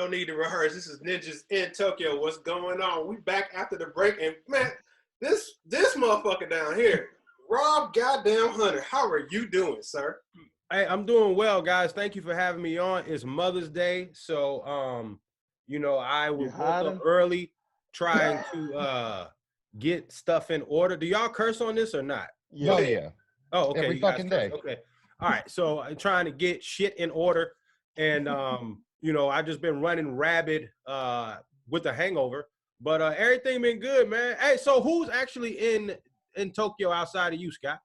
No need to rehearse. This is Ninjas in Tokyo. What's going on? We back after the break, and man, this motherfucker down here, Rob goddamn Hunter. How are you doing, sir? Hey, I'm doing well, guys. Thank you for having me on. It's Mother's Day, so you know, I woke up early trying to get stuff in order. Do y'all curse on this or not? Yeah. Oh, yeah. Oh, okay. Every fucking day. Okay. All right. So I'm trying to get shit in order, and you know, I've just been running rabid with a hangover, but everything been good, man. Hey, so who's actually in Tokyo outside of you, Scott?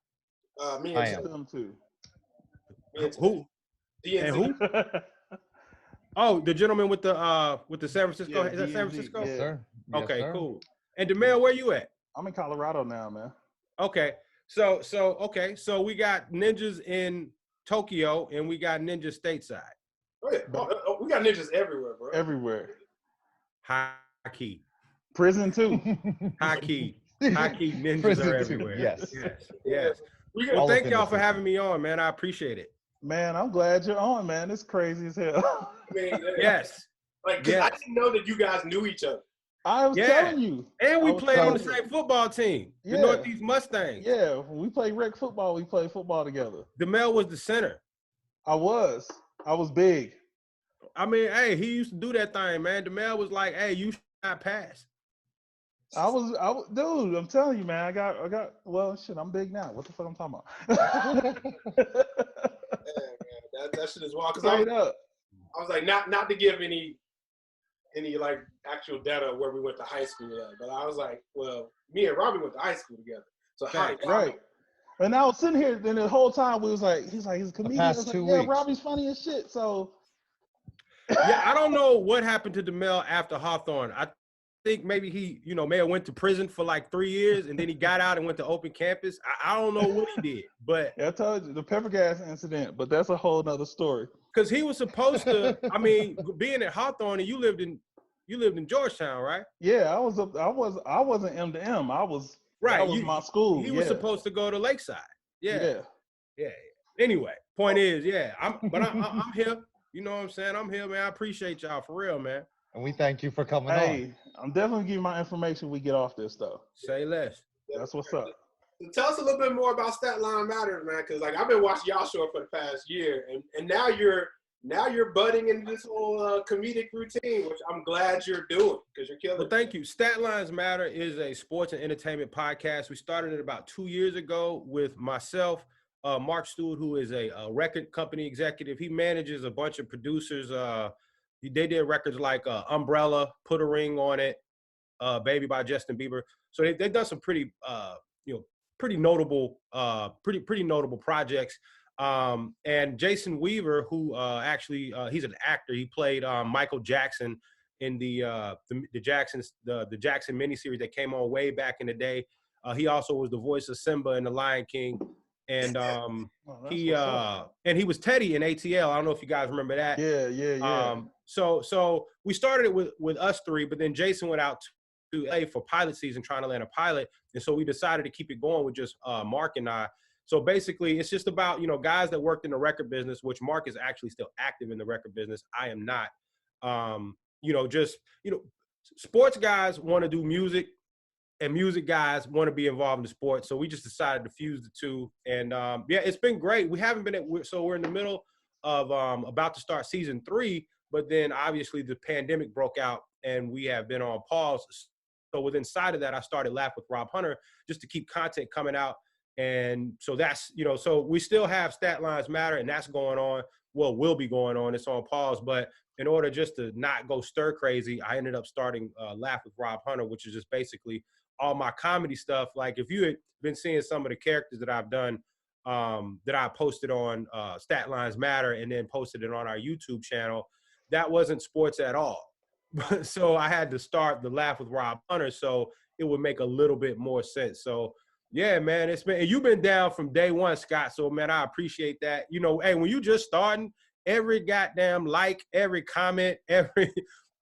Me and them too. Who? And who? Oh, the gentleman with the San Francisco. Yeah, is that San Francisco? Yes, sir. Yes, okay, sir. Cool. And DeMel, where you at? I'm in Colorado now, man. Okay. So we got ninjas in Tokyo and we got ninjas stateside. Oh, yeah. We got ninjas everywhere, bro. Everywhere. High key. Prison too. High key ninjas Prison are too. everywhere. Yes. Well, thank y'all for having me on, man. I appreciate it. Man, I'm glad you're on, man. It's crazy as hell. Yes. Like, cause I didn't know that you guys knew each other. I was telling you. And we played on the same football team, the Northeast Mustangs. Yeah, when we played rec football, we played football together. DeMel was the center. I was big. I mean, hey, he used to do that thing, man. DeMel was like, hey, you should not pass. I was, dude, I'm telling you, man, I got, well, shit, I'm big now. What the fuck I'm talking about? Man, that shit is wild. Cause I was like, not to give any like actual data where we went to high school at, but I was like, well, me and Robbie went to high school together. So right. And I was sitting here, then the whole time he's a comedian. I was like, yeah, Robbie's funny as shit. So yeah, I don't know what happened to DeMel after Hawthorne. I think maybe he, you know, may have went to prison for like 3 years and then he got out and went to open campus. I don't know what he did, but yeah, I told you the pepper gas incident, but that's a whole nother story. Because he was supposed to, I mean, being at Hawthorne, and you lived in Georgetown, right? Yeah, I wasn't M to M. I was right. That was my school. He was supposed to go to Lakeside. Yeah. Anyway, point is, I'm here. You know what I'm saying? I'm here, man. I appreciate y'all for real, man. And we thank you for coming on. I'm definitely giving my information when we get off this stuff. Say less. That's what's up. Tell us a little bit more about Stat Line Matters, man, because like I've been watching y'all show for the past year, and now you're budding into this whole comedic routine, which I'm glad you're doing because you're killing. Well, thank you. Stat Lines Matter is a sports and entertainment podcast. We started it about 2 years ago with myself, Mark Stewart, who is a record company executive. He manages a bunch of producers. They did records like Umbrella, Put a Ring on It, Baby by Justin Bieber. So they've done some pretty pretty notable projects. And Jason Weaver, who actually he's an actor. He played Michael Jackson in the Jackson miniseries that came on way back in the day. He also was the voice of Simba in The Lion King, and he was Teddy in ATL. I don't know if you guys remember that. Yeah. So we started it with us three, but then Jason went out to LA for pilot season, trying to land a pilot, and so we decided to keep it going with just Mark and I. So basically, it's just about, guys that worked in the record business, which Mark is actually still active in the record business. I am not. Sports guys want to do music, and music guys want to be involved in sports. So we just decided to fuse the two. And it's been great. We haven't been so we're in the middle of about to start season 3, but then obviously the pandemic broke out and we have been on pause. So within inside of that, I started Laffwithrobhunter just to keep content coming out. And so that's, so we still have Stat Lines Matter, and that's going on. Well, will be going on. It's on pause. But in order just to not go stir crazy, I ended up starting Laffwithrobhunter, which is just basically all my comedy stuff. Like if you had been seeing some of the characters that I've done, that I posted on Stat Lines Matter and then posted it on our YouTube channel, that wasn't sports at all. So I had to start the Laffwithrobhunter so it would make a little bit more sense. So yeah, man, and you've been down from day one, Scott. So man, I appreciate that. Hey, when you just starting, every goddamn like, every comment,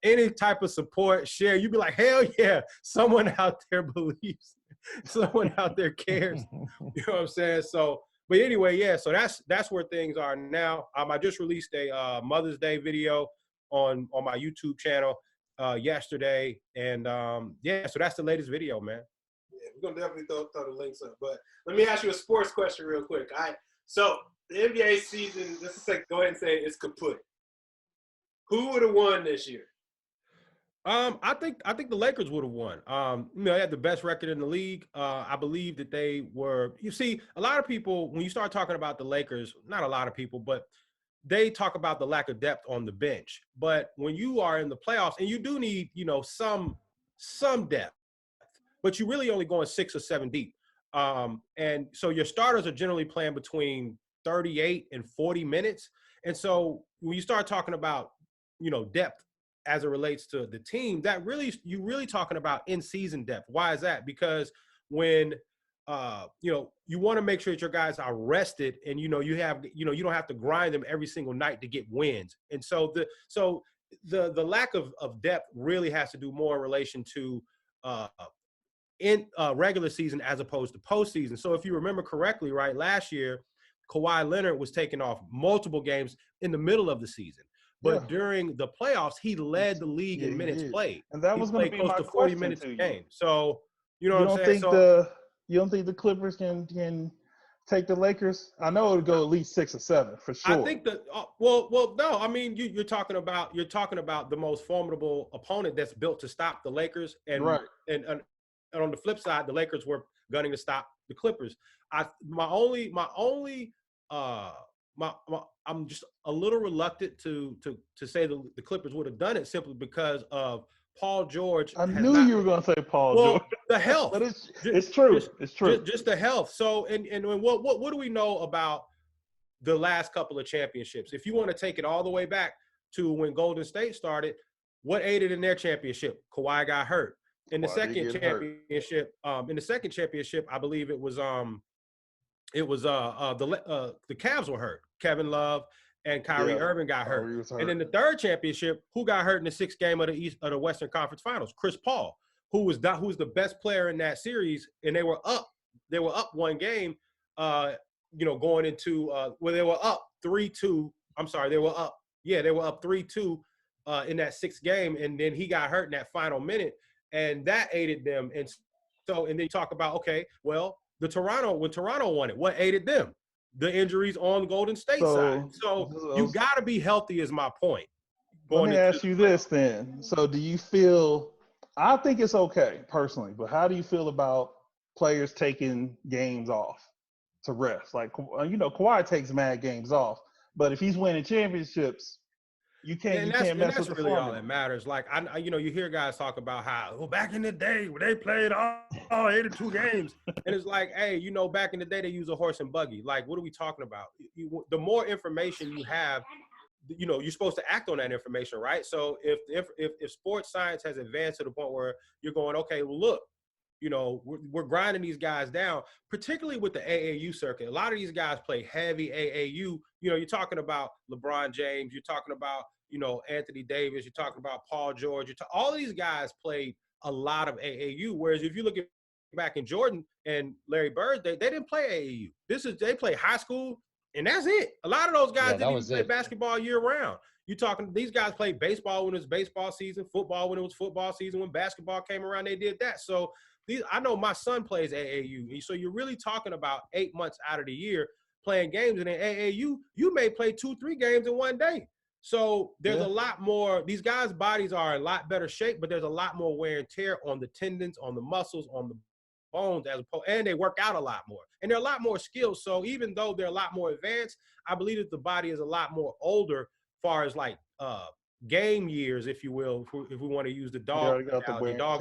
any type of support, share, you be like, hell yeah, someone out there believes, someone out there cares. You know what I'm saying? So, but anyway, yeah. So that's where things are now. I just released a Mother's Day video on my YouTube channel yesterday. And yeah, so that's the latest video, man. Yeah, we're gonna definitely throw the links up. But let me ask you a sports question real quick. All right. So the NBA season, let's just go ahead and say it's kaput. Who would have won this year? I think the Lakers would have won. They had the best record in the league. I believe that they were. You see, a lot of people when you start talking about the Lakers, not a lot of people, but they talk about the lack of depth on the bench. But when you are in the playoffs, and you do need, some depth, but you're really only going 6 or 7 deep. And so your starters are generally playing between 38 and 40 minutes. And so when you start talking about, depth as it relates to the team, you're really talking about in-season depth. Why is that? Because when, you want to make sure that your guys are rested and, you don't have to grind them every single night to get wins. And so the lack of depth really has to do more in relation to in regular season as opposed to postseason. So if you remember correctly, right, last year, Kawhi Leonard was taking off multiple games in the middle of the season. But during the playoffs, he led the league in minutes played. And that was going to be close my to 40 question minutes to a you. game. So, you know you what don't I'm saying? think you don't think the Clippers can take the Lakers? I know it'll go at least 6 or 7 for sure. I think that no. I mean, you're talking about the most formidable opponent that's built to stop the Lakers, and right. And on the flip side, the Lakers were gunning to stop the Clippers. I'm just a little reluctant to say the Clippers would have done it simply because of Paul George. I knew you were going to say Paul George. The health. But it's true. It's true. Just the health. So, and what do we know about the last couple of championships? If you want to take it all the way back to when Golden State started, what aided in their championship? Kawhi got hurt. In the second championship, I believe it was the Cavs were hurt. Kevin Love and Kyrie Irving got hurt. And in the third championship, who got hurt in the 6th game of the Western Conference Finals? Chris Paul, who's the best player in that series, and they were up 1 game, going into they were up 3-2. I'm sorry, they were up 3-2 in that 6th game, and then he got hurt in that final minute, and that aided them. And then you talk about, okay, well, when Toronto won it, what aided them? The injuries on Golden State side. So you got to be healthy is my point. Let me ask you this then. So do you feel – I think it's okay personally, but how do you feel about players taking games off to rest? Like, Kawhi takes mad games off, but if he's winning championships, you can't mess with the formula. That's really all that matters. Like, you hear guys talk about how, back in the day when they played all 82 games. And it's like, hey, back in the day they used a horse and buggy. Like, what are we talking about? The more information you have, you're supposed to act on that information, right? So if sports science has advanced to the point where you're going, okay, well, look, we're grinding these guys down, particularly with the AAU circuit. A lot of these guys play heavy AAU. You're talking about LeBron James. You're talking about, Anthony Davis. You're talking about Paul George. All of these guys played a lot of AAU. Whereas if you look at back in Jordan and Larry Bird, they didn't play AAU. They play high school, and that's it. A lot of those guys didn't even play basketball year round. These guys played baseball when it was baseball season, football when it was football season. When basketball came around, they did that. So I know my son plays AAU. So you're really talking about 8 months out of the year playing games. And in AAU, you may play 2-3 games in one day. So there's a lot more. These guys' bodies are in a lot better shape, but there's a lot more wear and tear on the tendons, on the muscles, on the bones, and they work out a lot more. And they're a lot more skilled. So even though they're a lot more advanced, I believe that the body is a lot more older as far as like game years, if you will, if we want to use the dog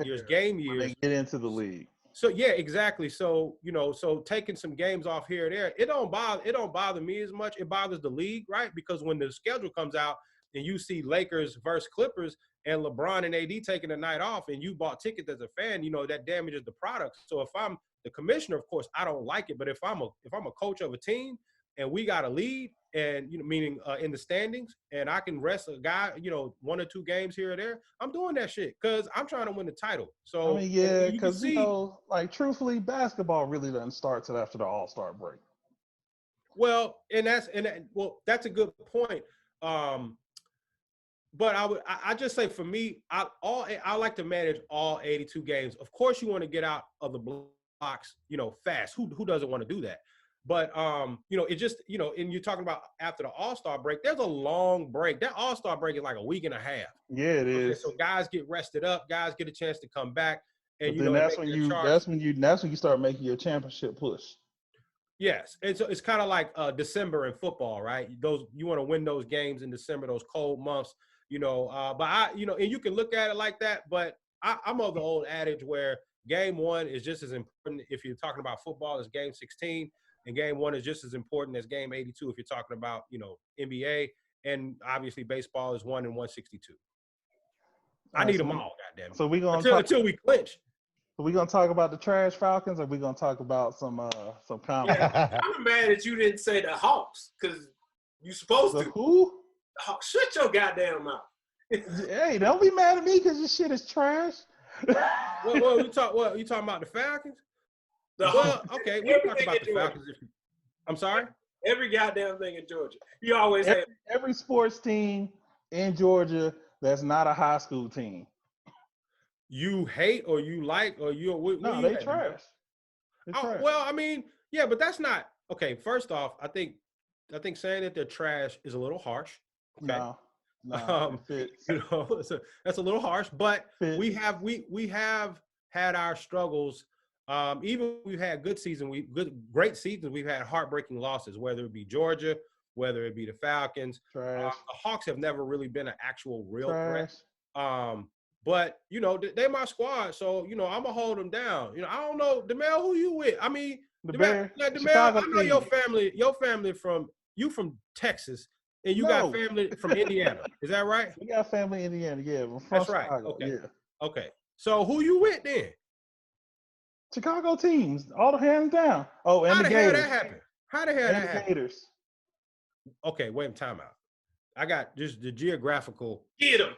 years, game years. They get into the league. So yeah, exactly. So so taking some games off here or there, it don't bother me as much. It bothers the league, right? Because when the schedule comes out and you see Lakers versus Clippers and LeBron and AD taking a night off, and you bought tickets as a fan, that damages the product. So if I'm the commissioner, of course, I don't like it. But if I'm a coach of a team and we got a lead, and meaning in the standings, and I can rest a guy, 1 or 2 games here or there, I'm doing that shit because I'm trying to win the title. So because like truthfully, basketball really doesn't start till after the All-Star break. Well, that's a good point. But I just say for me, I like to manage all 82 games. Of course, you want to get out of the blocks, fast. Who doesn't want to do that? But it just, and you're talking about after the All-Star break, there's a long break. That All-Star break is like a week and a half. Yeah, it is. So guys get rested up, guys get a chance to come back, and but then that's when you start making your championship push. Yes, and so it's kind of like December in football, right? You want to win those games in December, those cold months, But and you can look at it like that, but I'm of the old adage where game 1 is just as important if you're talking about football as game 16, and game 1 is just as important as game 82 if you're talking about NBA, and obviously baseball is 1 and 162. I need them all, goddamn. So we until we clinch. Are we gonna talk about the trash Falcons, or are we gonna talk about some comments? Yeah, I'm mad that you didn't say the Hawks because you supposed to. Who? The Hawks. Shut your goddamn mouth. Hey, don't be mad at me because this shit is trash. What you talking about the Falcons? Okay, we can talk about the Falcons. I'm sorry. Every goddamn thing in Georgia. You always have every sports team in Georgia that's not a high school team. You hate or you like or you no, they trash. Trash. Well, I mean, yeah, but that's not okay. First off, I think saying that they're trash is a little harsh. Okay? No, that's a little harsh. But we have had our struggles. Even we've had good great seasons. We've had heartbreaking losses, whether it be Georgia, whether it be the Falcons. Trash. The Hawks have never really been an actual real trash. threat. But they my squad, so I'm gonna hold them down. I don't know, DeMel, who you with? I mean, DeMel, I know your family. Your family from Texas, and you got family from Indiana. Is that right? We got family in Indiana. Yeah, we're from that's right. Chicago. Okay. Yeah. Okay. So who you with then? Chicago teams, all the hands down. Oh, and the Gators. How the hell that happened? Gators. Okay, wait, time out. I got just the geographical. Get him.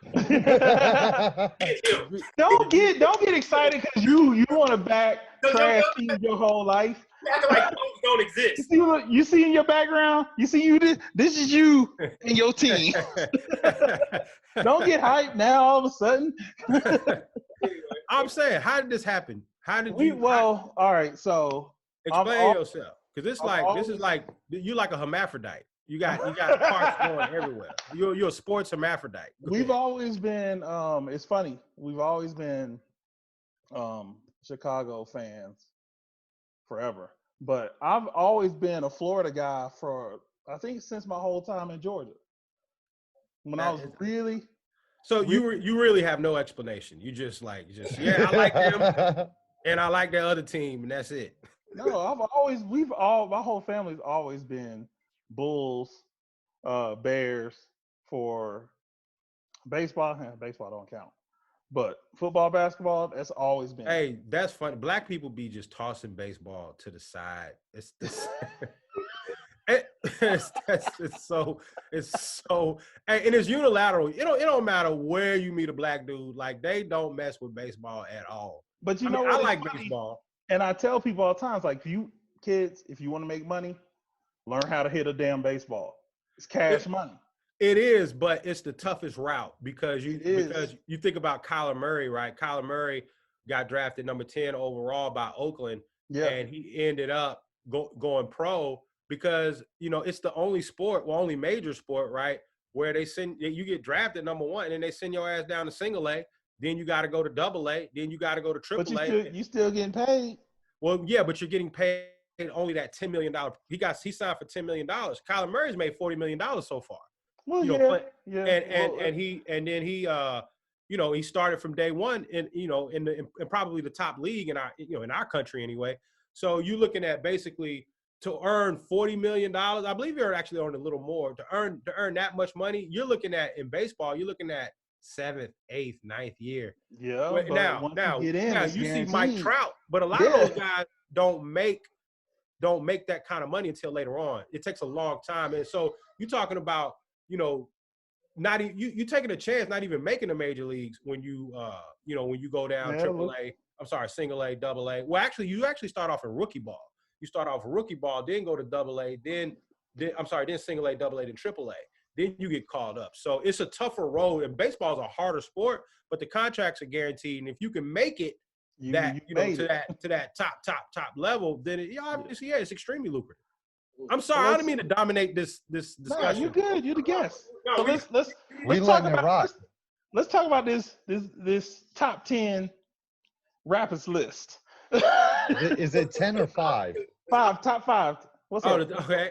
Don't get excited because you want to back trash teams your whole life. You act like those don't exist. You see in your background. You see this is you and your team. Don't get hyped now all of a sudden. I'm saying, how did this happen? How did you? Well, all right. So explain yourself, because this is like you like a hermaphrodite. You got parts going everywhere. You're a sports hermaphrodite. We've always been. It's funny. We've always been Chicago fans forever. But I've always been a Florida guy for I think since my whole time in Georgia. When I was really. So you really have no explanation. You just I like them, and I like the other team, and that's it. No, my whole family's always been Bulls, Bears for baseball. Baseball don't count, but football, basketball, that's always been. Hey, that's funny. Black people be just tossing baseball to the side. It's so, and it's unilateral. It don't matter where you meet a black dude. Like they don't mess with baseball at all. But I like baseball, and I tell people all the time, it's like you kids, if you want to make money, learn how to hit a damn baseball. It's cash money. It is, but it's the toughest route because you think about Kyler Murray, right? Kyler Murray got drafted number 10 overall by Oakland, and he ended up going pro because it's the only major sport, right, where you get drafted number 1, and then they send your ass down to single A. Then you got to go to double A. Then you got to go to triple A. But you still getting paid. Well, yeah, but you're getting paid only that $10 million. He signed for $10 million. Kyler Murray's made $40 million so far. Well, and he started from day one in probably the top league in our country anyway. So you're looking at basically to earn $40 million. I believe you're actually earning a little more to earn that much money. You're looking at in baseball. You're looking at 7th, 8th, 9th year. Yeah. But now you see Mike Trout, but a lot of those guys don't make that kind of money until later on. It takes a long time, and so you're talking about not you taking a chance, not even making the major leagues when you when you go down triple A. I'm sorry, single A, double A. Well, actually, you start off in rookie ball. You start off rookie ball, then go to double A, then single A, double A, then triple A. then you get called up. So it's a tougher road, and baseball is a harder sport, but the contracts are guaranteed. And if you can make it to that top level, then obviously, it's extremely lucrative. I'm sorry, I didn't mean to dominate this discussion. No, you good. You're the guest. No, So let's letting it rock. Let's talk about this top 10 rappers list. Is it 10 or 5? Top 5. What's up?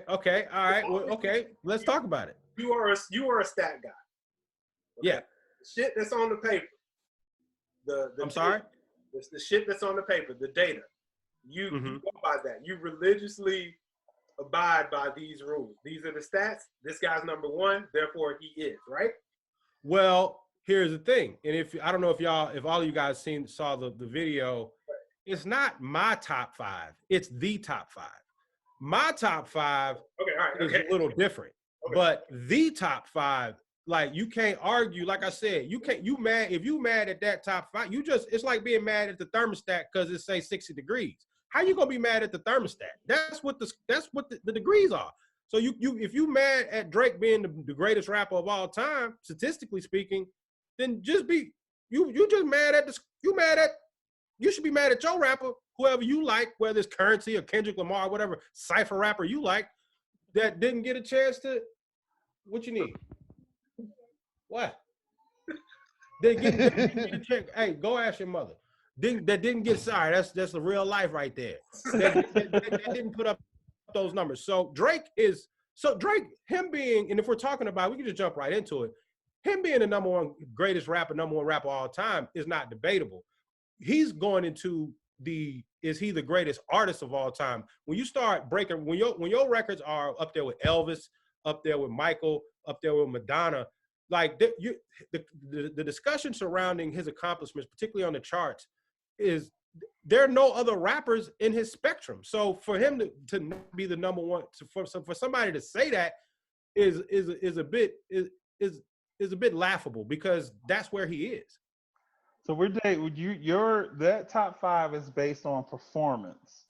Okay, all right. Well, okay, let's talk about it. You are a stat guy. Okay? Yeah. The shit that's on the paper. I'm sorry? It's the shit that's on the paper, the data. You go by that. You religiously abide by these rules. These are the stats. This guy's number 1, therefore he is, right? Well, here's the thing. And if I don't know if all of you guys saw the video, it's not my top 5. It's the top 5. My top 5 is a little different. Okay. But the top 5, like, you can't argue. Like I said, if you mad at that top 5, it's like being mad at the thermostat because it say 60 degrees. How you gonna be mad at the thermostat? That's what the degrees are. So if you mad at Drake being the greatest rapper of all time, statistically speaking, then just be you should be mad at your rapper, whoever you like, whether it's Currency or Kendrick Lamar or whatever cypher rapper you like, that didn't get a chance to. What you need? What? Didn't get a chance. Hey, go ask your mother. Didn't get. Sorry, that's the real life right there. That didn't put up those numbers. So Drake, him being, and if we're talking about, we can just jump right into it. Him being the number 1 rapper of all time is not debatable. He's going into is he the greatest artist of all time? When you start breaking, when your records are up there with Elvis, up there with Michael, up there with Madonna, like the discussion surrounding his accomplishments, particularly on the charts, is there are no other rappers in his spectrum. So for him to not be the number 1, for somebody to say that is a bit laughable, because that's where he is. So that top 5 is based on performance.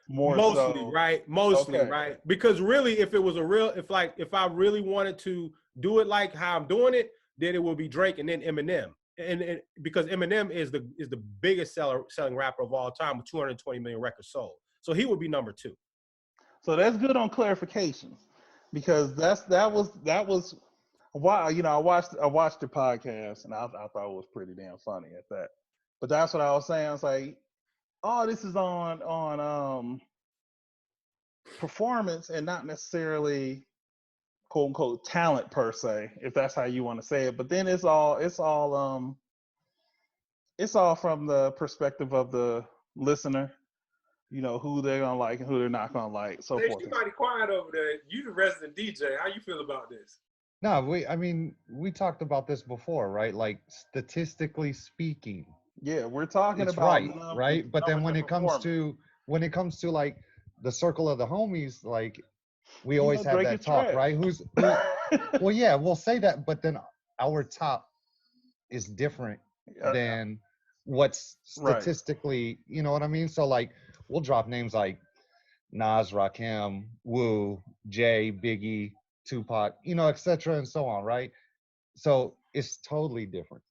Mostly, right? Because really, if I really wanted to do it like how I'm doing it, then it would be Drake and then Eminem. And because Eminem is the biggest selling rapper of all time with 220 million records sold. So he would be number 2. So that's good on clarifications, because that was why, I watched the podcast, and I thought it was pretty damn funny at that. But that's what I was saying. It's like, oh, this is on performance and not necessarily quote unquote talent per se, if that's how you want to say it. But then it's all from the perspective of the listener, who they're gonna like and who they're not gonna like, so forth. You mighty quiet over there. You the resident DJ. How you feel about this? No, we talked about this before, right? Like, statistically speaking. Yeah, we're talking it's about right. But then when it comes to like the circle of the homies, like, we always have that talk, right? Well, yeah, we'll say that, but then our top is different than what's statistically, you know what I mean? So, like, we'll drop names like Nas, Rakim, Wu, Jay, Biggie, Tupac, et cetera, and so on, right? So it's totally different.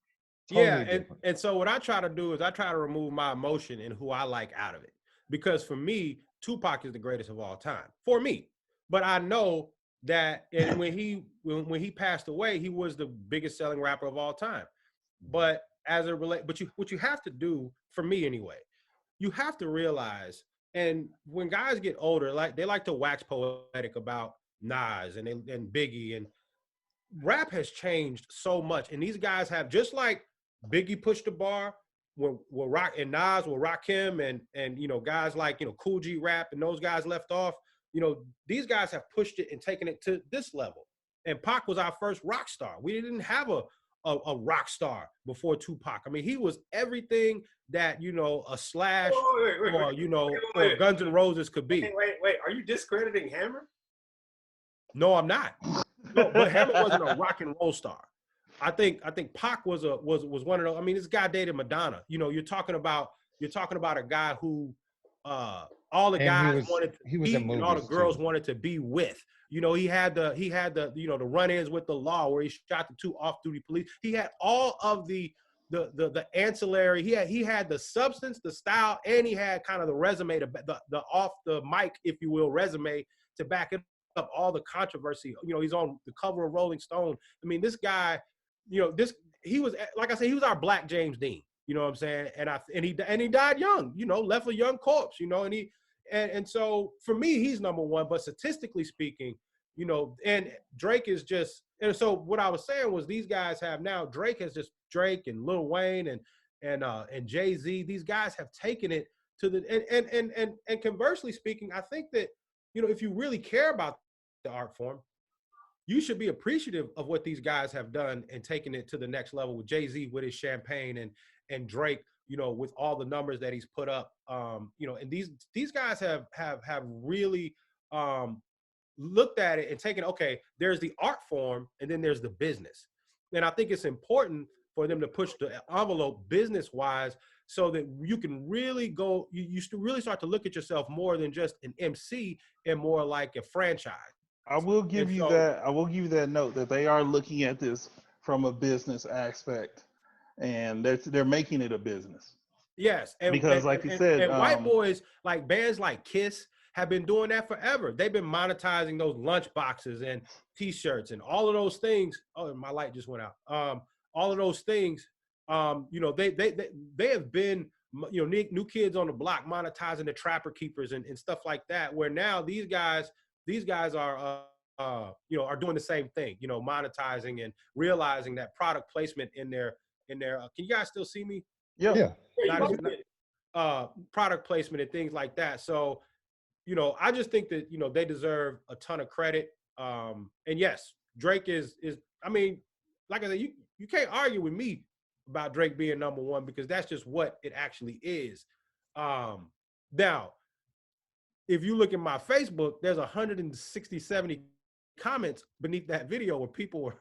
And so what I try to do is I try to remove my emotion and who I like out of it. Because for me, Tupac is the greatest of all time. For me. But I know that, and when he passed away, he was the biggest selling rapper of all time. But what you have to do, for me anyway, you have to realize, and when guys get older, like, they like to wax poetic about Nas and Biggie, and rap has changed so much. And these guys have, just like Biggie pushed the bar, when Rock and Nas will Rakim and guys like Cool G Rap and those guys left off. These guys have pushed it and taken it to this level. And Pac was our first rock star. We didn't have a rock star before Tupac. I mean, he was everything that a Slash or Guns N' Roses could be. Wait. Are you discrediting Hammer? No, I'm not. No, but Hammer wasn't a rock and roll star. I think Pac was one of those. I mean, this guy dated Madonna. You're talking about a guy who all the guys wanted to he was be, in and all the movies, girls too. wanted to be with. You know, he had the you know, the run-ins with the law where he shot the 2 off-duty police. He had all of the ancillary. He had the substance, the style, and he had kind of the resume, the off the mic, if you will, resume to back it up. All the controversy. You know, he's on the cover of Rolling Stone. I mean, this guy, you know, he was, like I said, he was our Black James Dean. You know what I'm saying? And he died young. You know, left a young corpse. You know, and so for me, he's number one. But statistically speaking, you know, and Drake is just. And so what I was saying was these guys have now. Drake and Lil Wayne and Jay-Z. These guys have taken it to the and conversely speaking, I think that, you know, if you really care about the art form, you should be appreciative of what these guys have done and taken it to the next level with Jay-Z with his Champagne and Drake, you know, with all the numbers that he's put up. You know, and these guys have really looked at it and taken, okay, there's the art form and then there's the business. And I think it's important for them to push the envelope business-wise so that you can really go, you really start to look at yourself more than just an MC and more like a franchise. I will give you that. I will give you that note that they are looking at this from a business aspect, and they're making it a business. Yes, and because like you said, and white boys like bands like Kiss have been doing that forever. They've been monetizing those lunch boxes and T-shirts and all of those things. Oh, my light just went out. All of those things. You know, they have been, you know, new kids on the block monetizing the Trapper Keepers and stuff like that. Where now these guys are you know, are doing the same thing, you know, monetizing and realizing that product placement in their can you guys still see me? Yeah. Product placement and things like that. So, you know, I just think that, you know, they deserve a ton of credit. And yes, Drake is I mean, like I said, you can't argue with me about Drake being number one because that's just what it actually is. Now, if you look at my Facebook, there's 160, 70 comments beneath that video where people were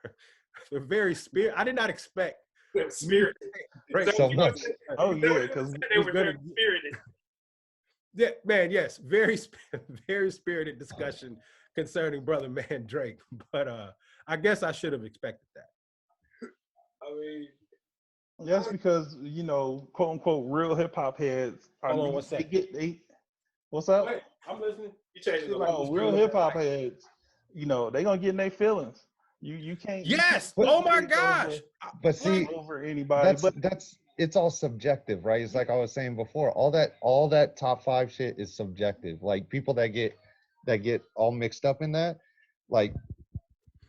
very I did not expect spirit. So much. Oh yeah, because they were very spirited. Yeah, man, yes, very spirited discussion concerning brother man Drake. But I guess I should have expected that. I mean, that's because, you know, quote unquote real hip hop heads are. Hold on, what's that? What's up? Wait, I'm listening. you changing the Oh, real hip hop heads, you know, they gonna get in their feelings. You can't. Yes. You can't Oh my gosh. But see, over anybody. that's it's all subjective, right? It's like I was saying before. All that top 5 shit is subjective. Like people that get all mixed up in that, like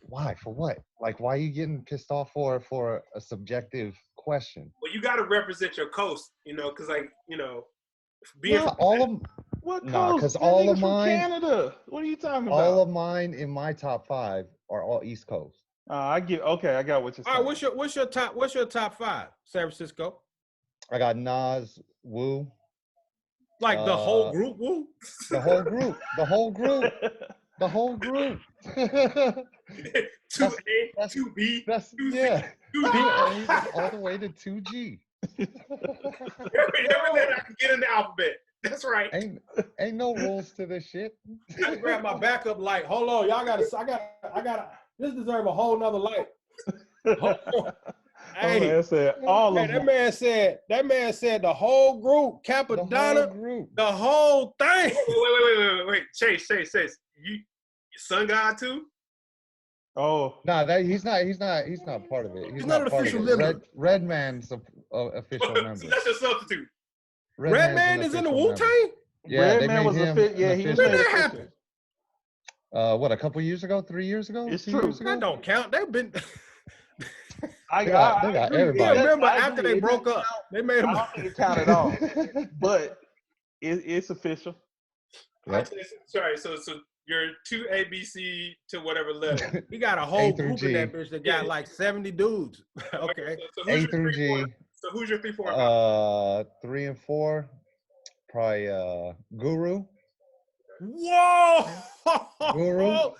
why? For what? Like why are you getting pissed off for a subjective question? Well, you got to represent your coast, you know, because like, you know, being all of what coast? Nah, because all of from mine, Canada. What are you talking about? all of mine in my top 5 are all East Coast. I got what you're saying. All right, what's your top 5? San Francisco. I got Nas, Wu. Like the whole group, Wu? The whole group. The whole group. The whole group. 2A, 2B, 2C, yeah. 2D. All the way to 2G. Everything I can get in the alphabet. That's right. Ain't no rules to this shit. I gotta grab my backup light. Hold on, y'all I gotta. This deserves a whole nother light. Hey, man said all of that man said the whole group, Capadonna, the whole thing. Wait. Chase. You Sun God too? Oh. Nah, he's not part of it. He's not an official member. Redman's an official member. So that's your substitute. Redman is in the Wu-Tang? Yeah, Redman was he was when that happened? What, a couple years ago, 3 years ago? It's 2 true. years ago? That don't count. They've been. They got everybody. Yeah, remember after they broke up, they made them. I don't think it count at all, but it's official. Yep. Sorry, so you're 2ABC to whatever letter. He got a whole group in that bitch that got like 70 dudes. Okay. So A through G. So who's your 3, 4? 3 and 4, probably Guru. Whoa! Guru.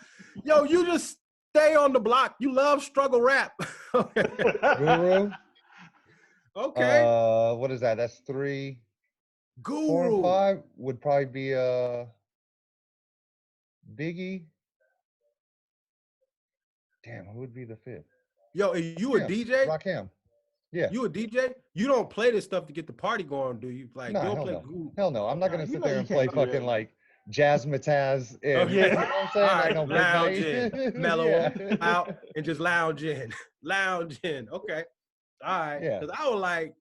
Yo, you just stay on the block. You love struggle rap. Guru. Okay. What is that? That's 3. Guru. 4 and 5 would probably be Biggie. Damn, who would be the 5th? Yo, are you a DJ? Rakim. Yeah. You a DJ? You don't play this stuff to get the party going, do you? Like, Nah, you don't hell play no. Guru. Hell no. I'm not gonna sit there and play can't do fucking that. like Jazzmatazz and Okay. you know what I'm saying? All right, Like no lounge midnight. in, mellow Yeah. out, and just lounge in. Lounge in. Okay. All right. Yeah. Because I was like,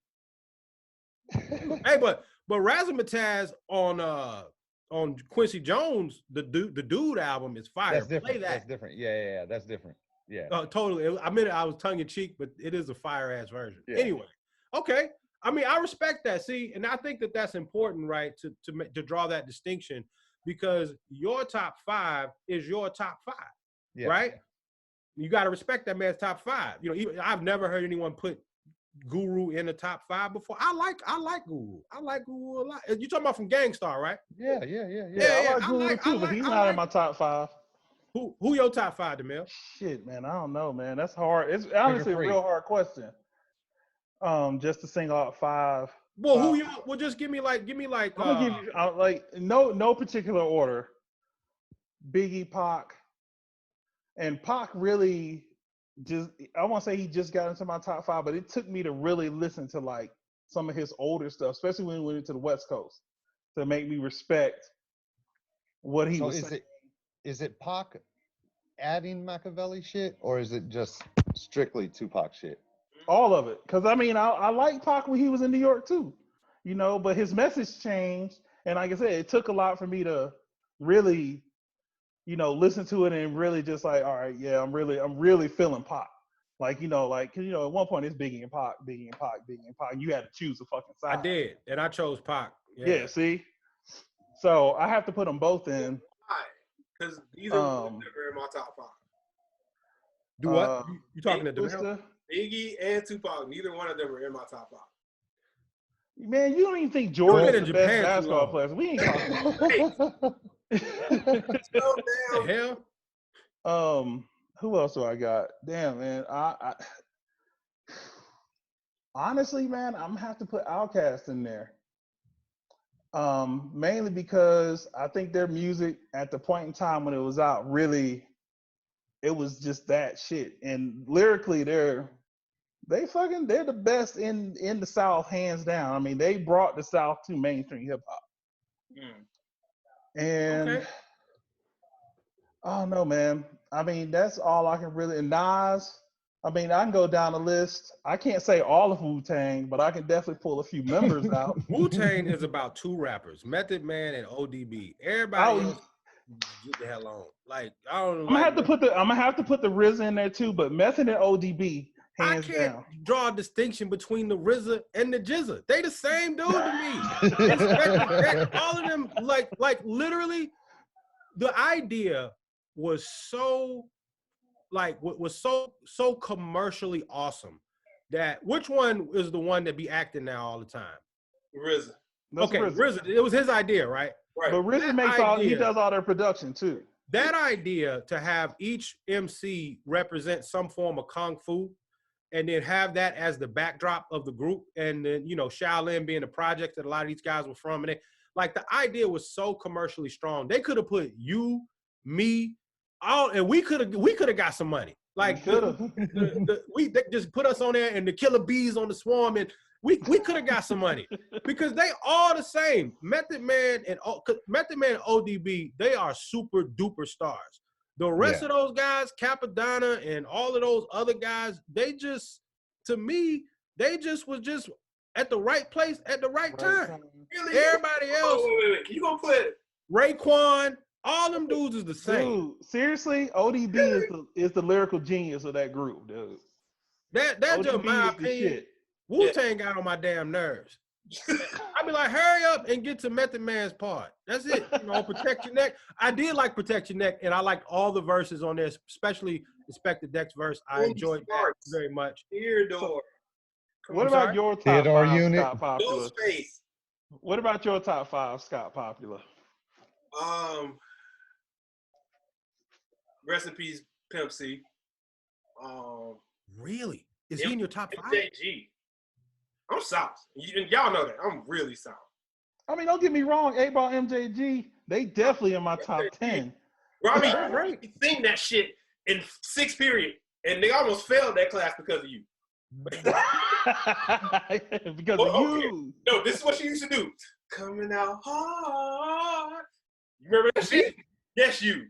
hey, but Razzmatazz on Quincy Jones, the dude album is fire. That's different. Play that. That's different. Yeah. That's different. Yeah. Totally. I mean, I was tongue in cheek, but it is a fire ass version. Yeah. Anyway, okay. I mean, I respect that. See, and I think that that's important, right? To draw that distinction, because your top 5 is your top 5, Yeah. right? You got to respect that man's top 5. You know, I've never heard anyone put Guru in the top 5 before. I like Guru. I like Guru a lot. You talking about from Gangstar, right? Yeah. I like Guru too, but he's not in my top 5. Who your top 5, DeMille? Shit, man, I don't know, man. That's hard. It's honestly a real hard question. Just to single out 5. Well, who y'all? Well, just give me like. I'm gonna give you like no particular order. Biggie, Pac, and Pac really just, I won't say he just got into my top 5, but it took me to really listen to like some of his older stuff, especially when we went into the West Coast, to make me respect what he was saying. Is it Pac adding Machiavelli shit, or is it just strictly Tupac shit? All of it. Because, I mean, I like Pac when he was in New York, too. You know, but his message changed. And like I said, it took a lot for me to really, you know, listen to it and really just like, all right, yeah, I'm really feeling Pac. Like, you know, like, 'cause, you know, at one point it's Biggie and Pac. You had to choose a fucking side. I did, and I chose Pac. Yeah, see? So I have to put them both in. Because these are in my top 5. Do what? You talking to DeMille? Biggie and Tupac, neither one of them are in my top 5. Man, you don't even think Jordan's the best basketball player. We ain't talking about the hell? Who else do I got? Damn, man. I honestly, man, I'm gonna have to put Outkast in there. Mainly because I think their music at the point in time when it was out, really, it was just that shit. And lyrically, they're the best in the South, hands down. I mean, they brought the South to mainstream hip hop. And I don't know, man. I mean, that's all I can really. And Nas, I mean, I can go down the list. I can't say all of Wu-Tang, but I can definitely pull a few members out. Wu-Tang is about 2 rappers, Method Man and ODB. Everybody else, get the hell on. Like, I don't know. I'm gonna have to put the RZA in there too, but Method and ODB, hands down. I can't draw a distinction between the RZA and the Jizza. They the same dude to me. All of them, like literally, the idea was so commercially awesome that which one is the one that be acting now all the time? RZA. Okay, RZA. It was his idea, right? Right. But RZA he does all their production too. That idea to have each MC represent some form of kung fu and then have that as the backdrop of the group, and then, you know, Shaolin being the project that a lot of these guys were from, and the idea was so commercially strong. They could have put you, me, all, and we could have got some money. Like they just put us on there and the Killer Bees on the Swarm, and we could have got some money because they all the same. Method Man and ODB, they are super duper stars. The rest of those guys, Capadonna and all of those other guys, they just, to me, they just was just at the right place at the right time. Really? Everybody else. Wait. You gonna put Raekwon? All them dudes is the same. Dude, seriously, ODB is the lyrical genius of that group, dude. That's just my opinion. Wu-Tang got on my damn nerves. I be like, hurry up and get to Method Man's part. That's it. You know, Protect Your Neck. I did like Protect Your Neck, and I liked all the verses on there, especially Inspector Deck's verse. I enjoyed that very much. Theodore. What about your top Theodore 5, unit? Scott Popular? No space. What about your top 5, Scott Popular? Rest in peace, Pimp C. Really? Is he in your top 5? JG. I'm South. Y'all know that. I'm really South. I mean, don't get me wrong. 8-Ball MJG, they definitely in my top 10. Robbie, you sing that shit in 6th period, and they almost failed that class because of you. Because of you. No, this is what she used to do. Coming out hard. You remember that shit? Yes, you.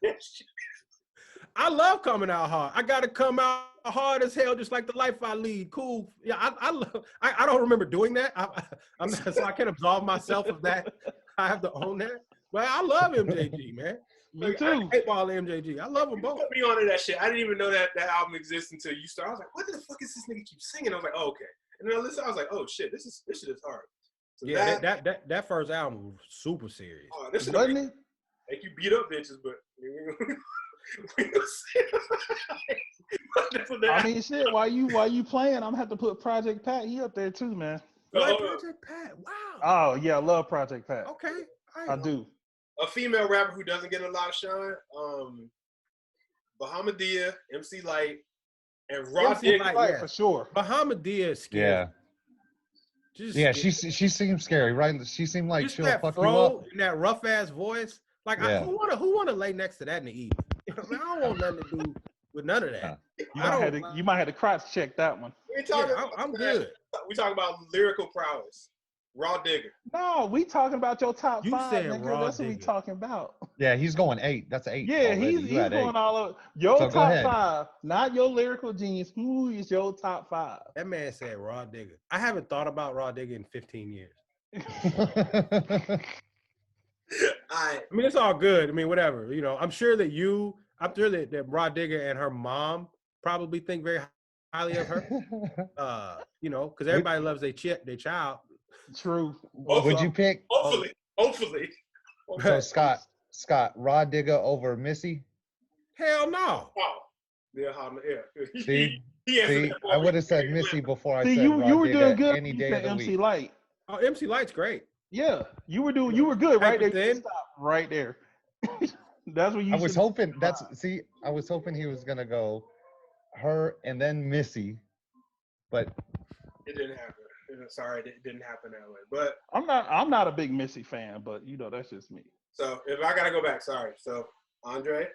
Yes, you. I love coming out hard. I gotta come out hard as hell, just like the life I lead. Cool. Yeah, I don't remember doing that. I'm not, so I can't absolve myself of that. I have to own that. But I love MJG, man. Me too. 8-Ball MJG. I love them both. Put me on to that shit. I didn't even know that album exists until you started. I was like, what the fuck is this nigga keep singing? I was like, oh, okay. And then I listened. I was like, oh shit, this shit is hard. So yeah, that first album was super serious. This wasn't it? Make you beat up bitches, but. I mean, shit. While you playing, I'm gonna have to put Project Pat. He up there too, man. Like Project Pat. Wow. Oh yeah, I love Project Pat. Okay, I do. A female rapper who doesn't get a lot of shine, Bahamadia, MC Light, and Raw Digga for sure. Bahamadia is scary. Yeah. She seems scary, right? She seemed like she'll fuck you up. And that rough ass voice. Like, who wanna lay next to that in the evening? I don't want nothing to do with none of that. You might have to cross check that one. I'm good. We talking about lyrical prowess. Raw Digga. No, we talking about your top 5. Said nigga. Raw That's Digga. what we talking about. Yeah, he's going 8. That's 8. Yeah, already. he's going 8. All over. Your so top 5, not your lyrical genius. Who is your top 5? That man said Raw Digga. I haven't thought about Raw Digga in 15 years. I mean, it's all good. I mean, whatever. You know, I'm sure that Raw Digga and her mom probably think very highly of her. You know, because everybody loves their child. True. Would you pick? Hopefully. So Scott, Raw Digga over Missy? Hell no. Oh. Yeah. See, I would have said Missy before I said you Raw were Digga doing good. Any day of the MC week. Light. Oh, MC Light's great. Yeah, you were good right there. Stop right there. That's what you. I was hoping I was hoping he was gonna go her and then Missy, but it didn't happen. Sorry, it didn't happen that way. But I'm not a big Missy fan, but you know that's just me. So if I gotta go back, sorry. So Andre,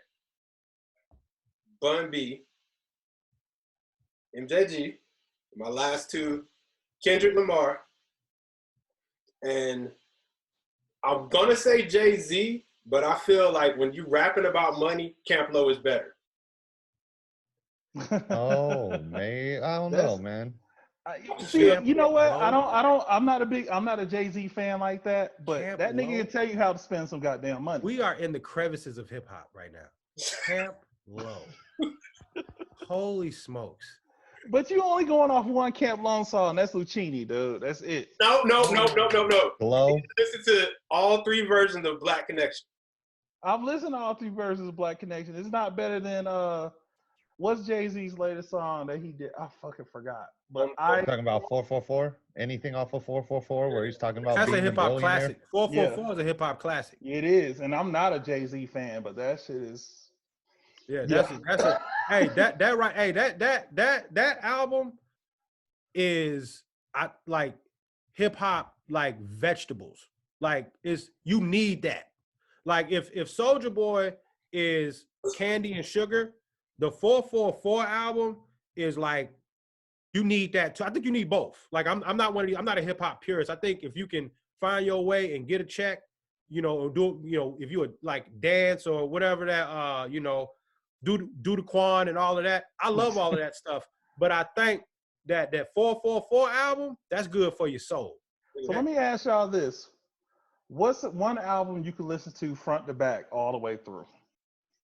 Bun B, MJG, my last 2, Kendrick Lamar, and I'm gonna say Jay-Z, but I feel like when you rapping about money, Camp Lo is better. Oh man, I don't know, man. See, you know what? I'm not a Jay-Z fan like that, but Camp that nigga can tell you how to spend some goddamn money. We are in the crevices of hip hop right now. Camp Lo. Holy smokes. But you only going off one Camp Lo song, and that's Lucchini, dude. That's it. No. Hello? Listen to all 3 versions of Black Connection. I've listened to all 3 versions of Black Connection. It's not better than what's Jay-Z's latest song that he did? I fucking forgot. But talking about 444. Anything off of 444 where he's talking about that's being a hip hop classic. 444 is a hip hop classic. It is, and I'm not a Jay-Z fan, but that shit is. Yeah, that's a hey, that album is like hip hop like vegetables. Like you need that. Like if Soulja Boy is candy and sugar, the 444 album is like you need that too. I think you need both. Like I'm not one of these, I'm not a hip hop purist. I think if you can find your way and get a check, you know, or do, you know, if you would like dance or whatever that you know, do the Quan and all of that. I love all of that stuff. But I think that 444 album, that's good for your soul. So let me ask y'all this. What's one album you can listen to front to back all the way through?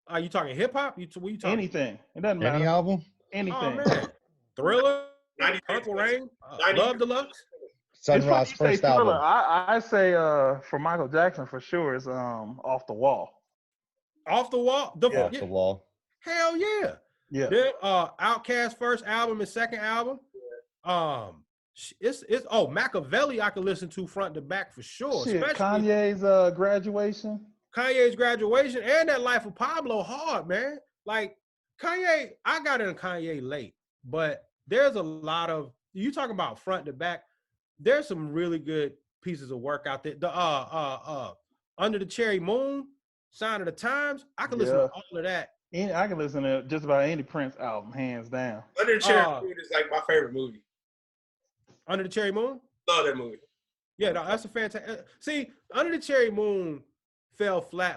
Are you talking hip hop? What you talking? Anything. It doesn't matter. Any album? Anything. Oh, man. Thriller, Purple Rain, Love Deluxe. Sun Ra's first album. I say for Michael Jackson for sure is Off the Wall. Off the Wall? Off the Wall. Hell yeah. Yeah. Then Outkast's first album and second album. It's Machiavelli I could listen to front to back for sure. Shit, especially Kanye's Graduation. Kanye's Graduation and that Life of Pablo hard, man. Like Kanye, I got into Kanye late, but there's a lot of, you talking about front to back, there's some really good pieces of work out there. The Under the Cherry Moon, Sign of the Times. I can listen to all of that. I can listen to just about any Prince album, hands down. Under the Cherry Moon is like my favorite movie. Under the Cherry Moon? Love that movie. Yeah, no, that's a fantastic. See, Under the Cherry Moon fell flat